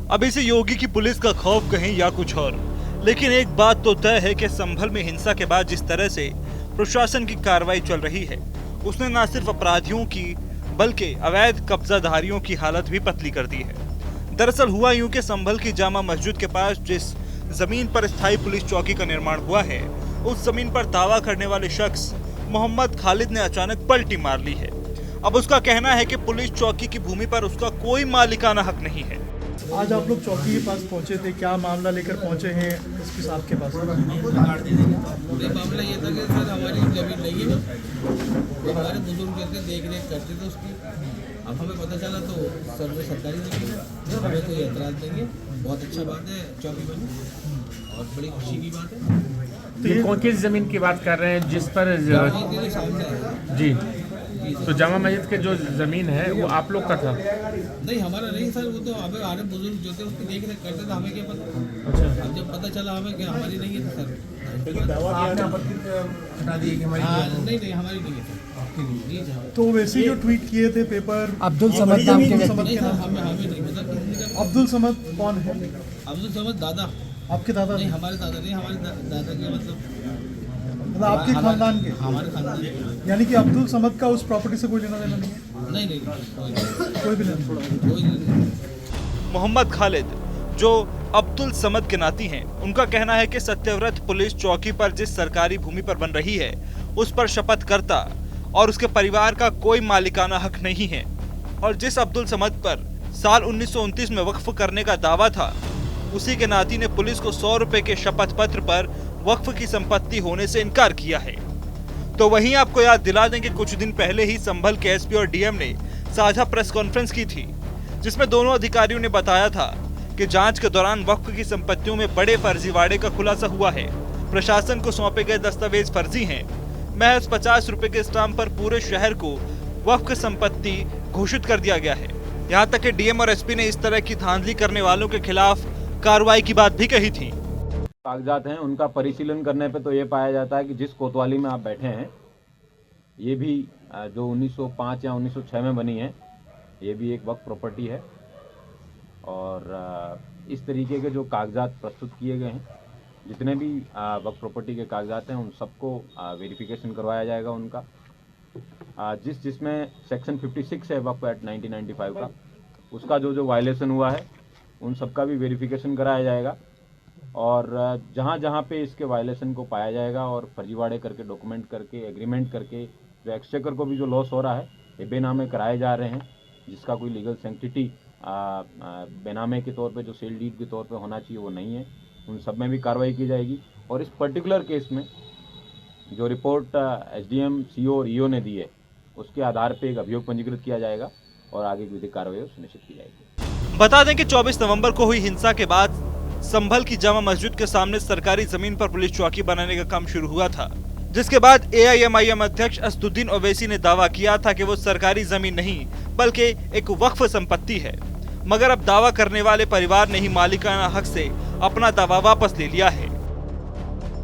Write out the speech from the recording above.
अब इसे योगी की पुलिस का खौफ कहें या कुछ और, लेकिन एक बात तो तय है कि संभल में हिंसा के बाद जिस तरह से प्रशासन की कार्रवाई चल रही है, उसने न सिर्फ अपराधियों की बल्कि अवैध कब्जाधारियों की हालत भी पतली कर दी है। दरअसल हुआ यूं कि संभल की जामा मस्जिद के पास जिस जमीन पर स्थायी पुलिस चौकी का निर्माण हुआ है, उस जमीन पर दावा करने वाले शख्स मोहम्मद खालिद ने अचानक पलटी मार ली है। अब उसका कहना है कि पुलिस चौकी की भूमि पर उसका कोई मालिकाना हक नहीं है। आज आप लोग चौकी के पास पहुंचे थे, क्या मामला लेकर पहुंचे हैं एसपी साहब के पास? मामला ये था कि सर हमारी जमीन नहीं है, हमारे बुजुर्ग जैसे देख रेख करते थे उसकी। अब हमें पता चला तो सर वो सरकारी जमीन है, हमें कोई एतराज़ नहीं है। बहुत अच्छा बात है चौकी बनी और बड़ी खुशी की बात है। तो ये कौन किस जमीन की बात कर रहे हैं जिस पर सामने है जी? तो जामा मस्जिद के जो जमीन है वो आप लोग का था? नहीं, हमारा नहीं सर, वो तो हमें हमारे बुजुर्ग जो थे उसकी देख रेख करते थे, हमें क्या पता। अच्छा, अब जब पता चला हमें कि हमारी नहीं है तो सर हटा दिए कि हमारी नहीं हमारी नहीं है सर। तो वैसे जो ट्वीट किए थे पेपर अब्दुल समद नाम के नहीं सर, हमें नहीं पता। अब्दुल समद कौन है? अब्दुल समद दादा, आपके दादा? नहीं हमारे दादा नहीं, हमारे दादा के मतलब आपके खानदान के? हमारे खानदान के। यानी कि अब्दुल समद का उस प्रॉपर्टी से कोई लेना देना नहीं है? नहीं कोई भी नहीं। मोहम्मद खालिद जो अब्दुल समद के नाती हैं, उनका कहना है कि सत्यव्रत पुलिस चौकी पर जिस सरकारी भूमि पर बन रही है उस पर शपथ करता और उसके परिवार का कोई मालिकाना हक नहीं है, और जिस अब्दुल समद पर साल 1929 में वक्फ करने का दावा था, उसी के नाती ने पुलिस को 100 रुपए के शपथ पत्र पर वक्फ की संपत्ति होने से इनकार किया है। तो वहीं आपको याद दिला दें कि कुछ दिन पहले ही संभल के एसपी और डीएम ने साझा प्रेस कॉन्फ्रेंस की थी, जिसमें दोनों अधिकारियों ने बताया था कि जांच के दौरान वक्फ की संपत्तियों में बड़े फर्जीवाड़े का खुलासा हुआ है। प्रशासन को सौंपे गए दस्तावेज फर्जी हैं। महज 50 रुपए के स्टाम्प पर पूरे शहर को वक्फ संपत्ति घोषित कर दिया गया है। यहाँ तक कि डीएम और एसपी ने इस तरह की धांधली करने वालों के खिलाफ कार्रवाई की बात भी कही थी। कागजात हैं, उनका परिशीलन करने पे तो ये पाया जाता है कि जिस कोतवाली में आप बैठे हैं, ये भी जो 1905 या 1906 में बनी है, ये भी एक वक्फ प्रॉपर्टी है। और इस तरीके के जो कागजात प्रस्तुत किए गए हैं, जितने भी वक्फ प्रॉपर्टी के कागजात हैं, उन सबको वेरिफिकेशन करवाया जाएगा उनका। जिसमें सेक्शन 56 है वक्फ एक्ट 1995 का, उसका जो वायलेशन हुआ है उन सबका भी वेरिफिकेशन कराया जाएगा। और जहाँ जहाँ पे इसके वायलेशन को पाया जाएगा और फर्जीवाड़े करके डॉक्यूमेंट करके एग्रीमेंट करके जो एक्सचेकर को भी जो लॉस हो रहा है, ये बेनामे कराए जा रहे हैं, जिसका कोई लीगल सेंटिटी बेनामे के तौर पे जो सेल डीड के तौर पे होना चाहिए वो नहीं है, उन सब में भी कार्रवाई की जाएगी। और इस पर्टिकुलर केस में जो रिपोर्ट एसडीएम, सीओ और ईओ ने दी है, उसके आधार पे एक अभियोग पंजीकृत किया जाएगा और आगे की विधिक कार्रवाई सुनिश्चित की जाएगी। बता दें कि 24 नवंबर को हुई हिंसा के बाद संभल की जामा मस्जिद के सामने सरकारी जमीन पर पुलिस चौकी बनाने का काम शुरू हुआ था, जिसके बाद एआईएमआईएम अध्यक्ष असदुद्दीन ओवैसी ने दावा किया था कि वो सरकारी जमीन नहीं बल्कि एक वक्फ संपत्ति है। मगर अब दावा करने वाले परिवार ने ही मालिकाना हक से अपना दावा वापस ले लिया है।